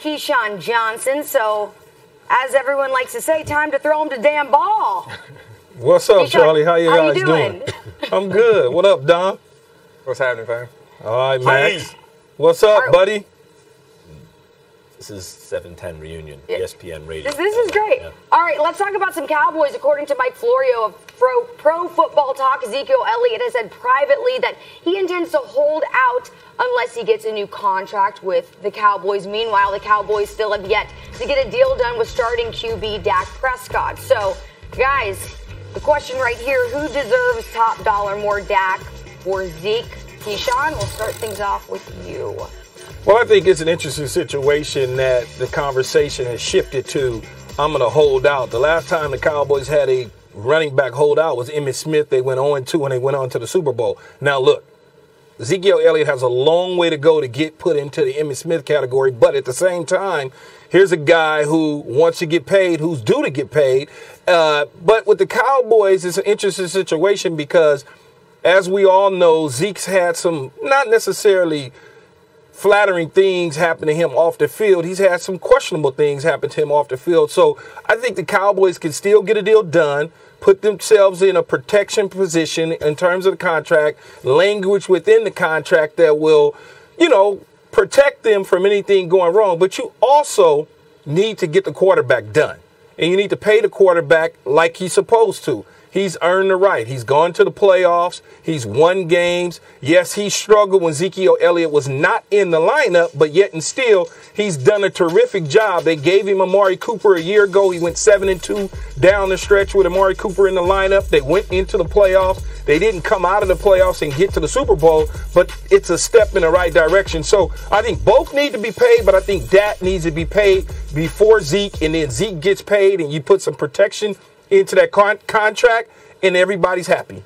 Keyshawn Johnson. So, as everyone likes to say, time to throw him the damn ball. What's up, Charlie? How you guys doing? I'm good. What up, Dom? What's happening, fam? All right, Max. What's up, buddy? This is 710 Reunion, ESPN Radio. This is great. Yeah. All right, let's talk about some Cowboys. According to Mike Florio of Pro Football Talk, Ezekiel Elliott has said privately that he intends to hold out unless he gets a new contract with the Cowboys. Meanwhile, the Cowboys still have yet to get a deal done with starting QB Dak Prescott. So, guys, the question right here, who deserves top dollar more, Dak or Zeke? Keyshawn, we'll start things off with you. Well, I think it's an interesting situation that the conversation has shifted to, I'm going to hold out. The last time the Cowboys had a running back holdout was Emmitt Smith. They went 0-2 and they went on to the Super Bowl. Now, look, Ezekiel Elliott has a long way to go to get put into the Emmitt Smith category, but at the same time, here's a guy who wants to get paid, who's due to get paid. But with the Cowboys, it's an interesting situation because, as we all know, Zeke's had some not necessarily flattering things happen to him off the field. He's had some questionable things happen to him off the field. So I think the Cowboys can still get a deal done, put themselves in a protection position in terms of the contract, language within the contract that will, protect them from anything going wrong. But you also need to get the quarterback done. And you need to pay the quarterback like he's supposed to. He's earned the right. He's gone to the playoffs. He's won games. Yes, he struggled when Ezekiel Elliott was not in the lineup, but yet and still, he's done a terrific job. They gave him Amari Cooper a year ago. He went 7-2 down the stretch with Amari Cooper in the lineup. They went into the playoffs. They didn't come out of the playoffs and get to the Super Bowl, but it's a step in the right direction. So I think both need to be paid, but I think Dak needs to be paid before Zeke, and then Zeke gets paid, and you put some protection into that contract, and everybody's happy.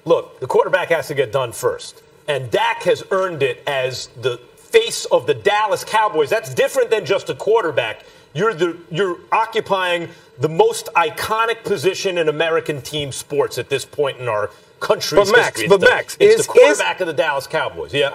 Look, the quarterback has to get done first. And Dak has earned it as the face of the Dallas Cowboys. That's different than just a quarterback. You're occupying the most iconic position in American team sports at this point in our country's history. It's the quarterback of the Dallas Cowboys. Yeah.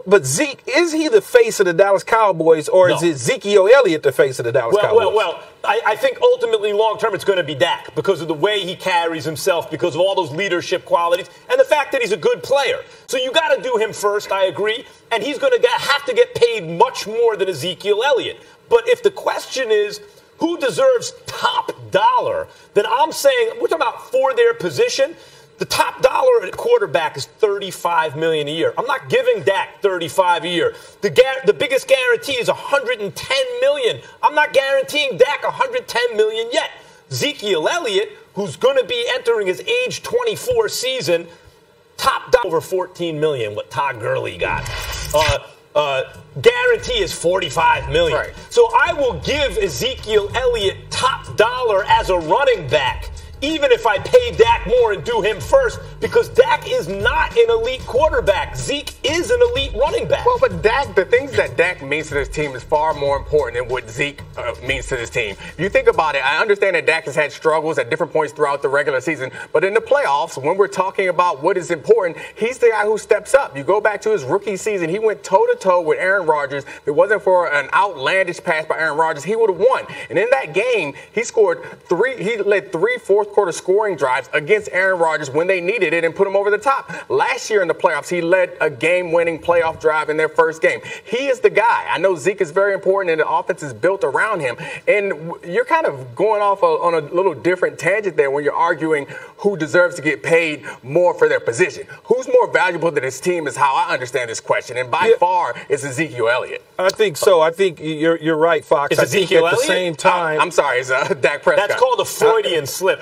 But Zeke, is he the face of the Dallas Cowboys, or is Ezekiel Elliott the face of the Dallas Cowboys? Well, I think ultimately long term it's going to be Dak because of the way he carries himself, because of all those leadership qualities, and the fact that he's a good player. So you got to do him first, I agree, and he's going to have to get paid much more than Ezekiel Elliott. But if the question is who deserves top dollar, then I'm saying we're talking about for their position. The top dollar at quarterback is $35 million a year. I'm not giving Dak $35 a year. The biggest guarantee is $110 million. I'm not guaranteeing Dak $110 million yet. Ezekiel Elliott, who's going to be entering his age 24 season, top dollar over $14 million. What Todd Gurley got. Guarantee is $45 million. Right. So I will give Ezekiel Elliott top dollar as a running back, even if I pay Dak more and do him first, because Dak is not an elite quarterback. Zeke is an elite running back. Well, but Dak, the things that Dak means to this team is far more important than what Zeke means to this team. If you think about it, I understand that Dak has had struggles at different points throughout the regular season, but in the playoffs, when we're talking about what is important, he's the guy who steps up. You go back to his rookie season, he went toe-to-toe with Aaron Rodgers. If it wasn't for an outlandish pass by Aaron Rodgers, he would have won. And in that game, he led three fourth-quarter scoring drives against Aaron Rodgers when they needed it and put him over the top. Last year in the playoffs, he led a game-winning playoff drive in their first game. He is the guy. I know Zeke is very important, and the offense is built around him. And you're kind of going off on a little different tangent there when you're arguing who deserves to get paid more for their position. Who's more valuable to this team is how I understand this question, and by far, it's Ezekiel Elliott. I think so. I think you're right, Fox. It's Ezekiel Elliott? At the same time, I'm sorry, it's Dak Prescott. That's called a Freudian slip.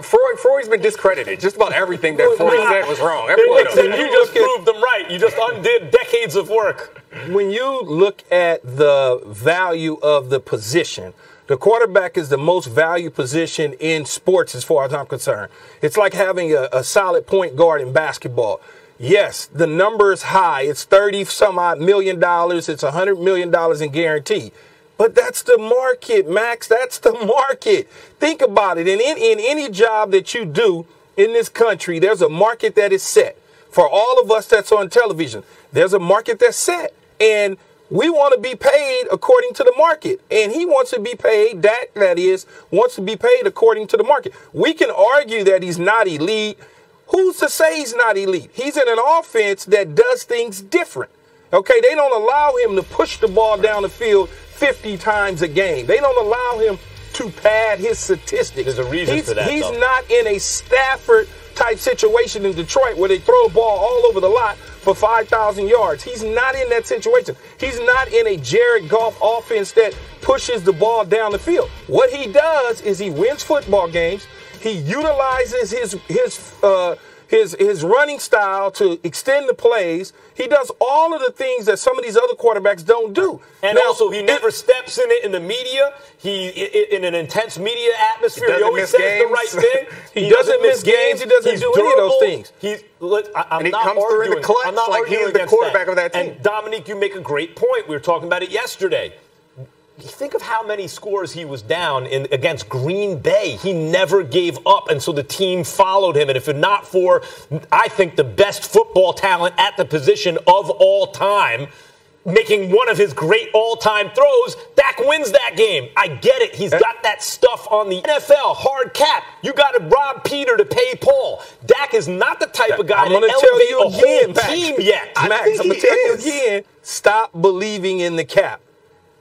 Freud's been discredited. Just about everything that Freud said was wrong. You just proved them right. You just undid decades of work. When you look at the value of the position, the quarterback is the most valued position in sports as far as I'm concerned. It's like having a solid point guard in basketball. Yes, the number is high. It's $30-some-odd million. It's $100 million in guarantee. But that's the market, Max. That's the market. Think about it. In any job that you do in this country, there's a market that is set. For all of us that's on television, there's a market that's set. And We want to be paid according to the market. And he wants to be paid, Dak, that is, wants to be paid according to the market. We can argue that he's not elite. Who's to say he's not elite? He's in an offense that does things different. Okay, they don't allow him to push the ball down the field 50 times a game. They don't allow him to pad his statistics. There's a reason for that, He's though. not in a Stafford-type situation in Detroit where they throw a ball all over the lot for 5,000 yards. He's not in that situation. He's not in a Jared Goff offense that pushes the ball down the field. What he does is he wins football games. He utilizes his running style to extend the plays. He does all of the things that some of these other quarterbacks don't do. And now, also, he never steps in it in the media. In an intense media atmosphere, he always says the right thing. He doesn't miss games. He doesn't do any of those things. And he comes through in the clutch like he's the quarterback of that team. And Dominique, you make a great point. We were talking about it yesterday. Think of how many scores he was down against Green Bay. He never gave up, and so the team followed him. And if not for, I think, the best football talent at the position of all time, making one of his great all-time throws, Dak wins that game. I get it. He's got that stuff on the NFL, hard cap. You got to rob Peter to pay Paul. Dak is not the type of guy to elevate a whole team yet. Max, I'm going to tell you again, stop believing in the cap.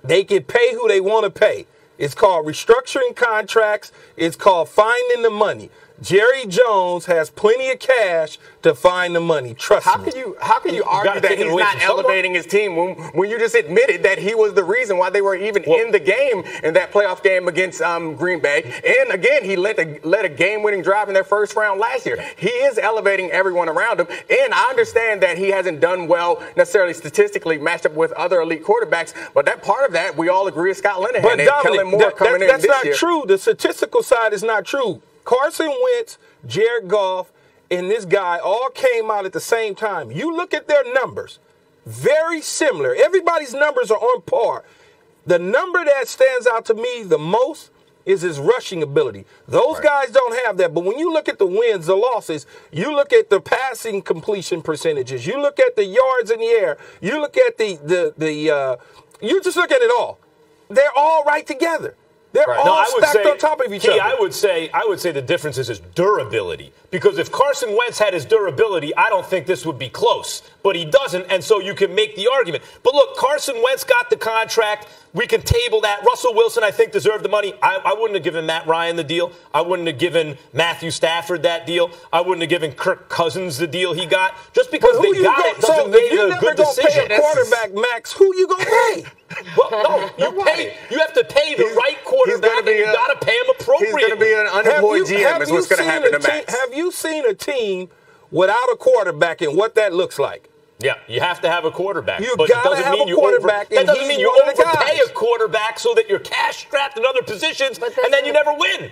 They can pay who they want to pay. It's called restructuring contracts. It's called finding the money. Jerry Jones has plenty of cash to find the money. Trust me. How can you argue that he's not elevating his team when you just admitted that he was the reason why they were even in the game in that playoff game against Green Bay? And again, he led a game-winning drive in their first round last year. He is elevating everyone around him. And I understand that he hasn't done well necessarily statistically matched up with other elite quarterbacks. But that part of that, we all agree, is Scott Linehan. But and Dominic, Kellen Moore coming in this year. That's not true. The statistical side is not true. Carson Wentz, Jared Goff, and this guy all came out at the same time. You look at their numbers, very similar. Everybody's numbers are on par. The number that stands out to me the most is his rushing ability. Those guys don't have that. But when you look at the wins, the losses, you look at the passing completion percentages, you look at the yards in the air, you look at you just look at it all. They're all right together. They're all stacked on top of each other. I would say the difference is his durability. Because if Carson Wentz had his durability, I don't think this would be close. But he doesn't, and so you can make the argument. But look, Carson Wentz got the contract. We can table that. Russell Wilson, I think, deserved the money. I wouldn't have given Matt Ryan the deal. I wouldn't have given Matthew Stafford that deal. I wouldn't have given Kirk Cousins the deal he got. Just because they got it doesn't make it a good decision. Pay a quarterback, Max, who you going to pay? Well, no, you have to pay the right quarterback, and you got to pay him appropriately. He's going to be an unemployed GM is what's going to happen to Max. Have you seen a team without a quarterback and what that looks like? Yeah, you have to have a quarterback. You got to have a quarterback. That doesn't mean you overpay a quarterback so that you're cash strapped in other positions, and then you never win.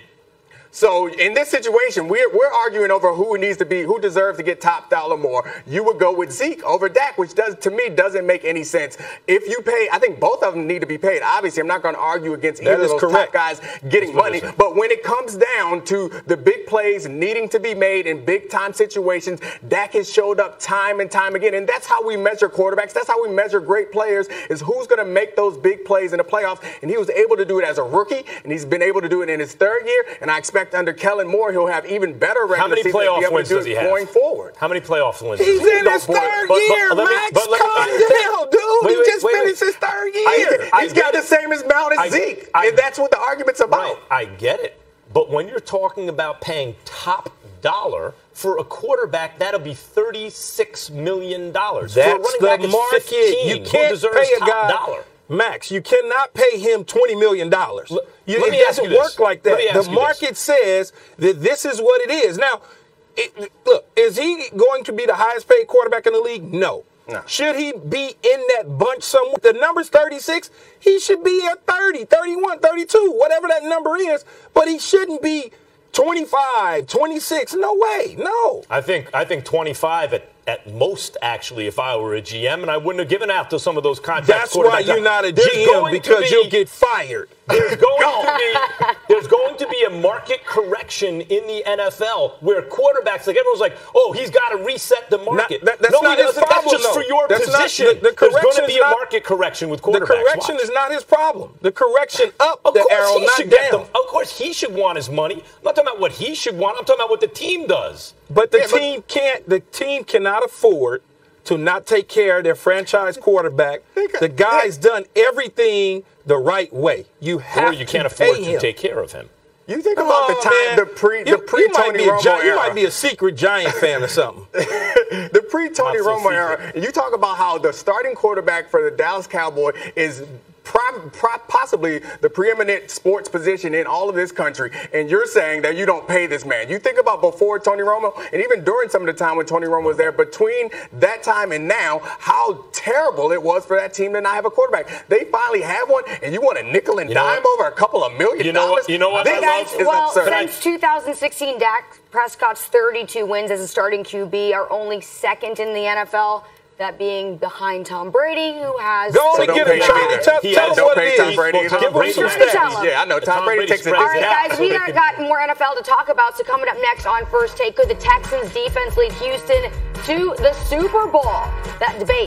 So in this situation, we're arguing over who deserves to get top dollar more. You would go with Zeke over Dak, which to me doesn't make any sense. If you pay, I think both of them need to be paid. Obviously, I'm not going to argue against either of those top guys getting money. But when it comes down to the big plays needing to be made in big time situations, Dak has showed up time and time again. And that's how we measure quarterbacks. That's how we measure great players, is who's going to make those big plays in the playoffs. And he was able to do it as a rookie, and he's been able to do it in his third year. And I expect under Kellen Moore, he'll have even better regular season to be going forward. How many playoff wins? He's in his third year, Max. Calm down, dude. He just finished his third year. He's got the same amount as Zeke. And that's what the argument's about. Right, I get it. But when you're talking about paying top dollar for a quarterback, that'll be $36 million. That's the market. You can't pay a guy dollar. Max, you cannot pay him $20 million. It doesn't work like that. The market says that this is what it is. Now, look, is he going to be the highest paid quarterback in the league? No. Should he be in that bunch somewhere? The number's 36. He should be at 30, 31, 32, whatever that number is. But he shouldn't be 25, 26. No way. No. I think 25 at at most, actually, if I were a GM, and I wouldn't have given out to some of those contracts. That's why you're not a GM, because you'll get fired. There's going to be a market correction in the NFL where quarterbacks, like everyone's like, oh, he's got to reset the market. That's not his problem. That's just for your position. There's going to be a market correction with quarterbacks. The correction is not his problem. The correction up of the arrow, not down. Of course, he should want his money. I'm not talking about what he should want. I'm talking about what the team does. But the team cannot afford to not take care of their franchise quarterback. The guy's done everything the right way. You can't afford to take care of him. You think about the time, the pre-Tony Romo era. You might be a secret Giant fan or something. The pre-Tony Romo era. And you talk about how the starting quarterback for the Dallas Cowboys is possibly the preeminent sports position in all of this country, and you're saying that you don't pay this man. You think about before Tony Romo, and even during some of the time when Tony Romo was there, between that time and now, how terrible it was for that team to not have a quarterback. They finally have one, and you want a nickel and dime over a couple of $1 million? You know what? Since 2016, Dak Prescott's 32 wins as a starting QB are only second in the NFL. That being behind Tom Brady, who has... Go on and give him Tell him what it is. Tom Brady. Give him some stats. Yeah, I know. Tom Brady takes it. All right, guys, we got more NFL to talk about, so coming up next on First Take, could the Texans defense lead Houston to the Super Bowl? That debate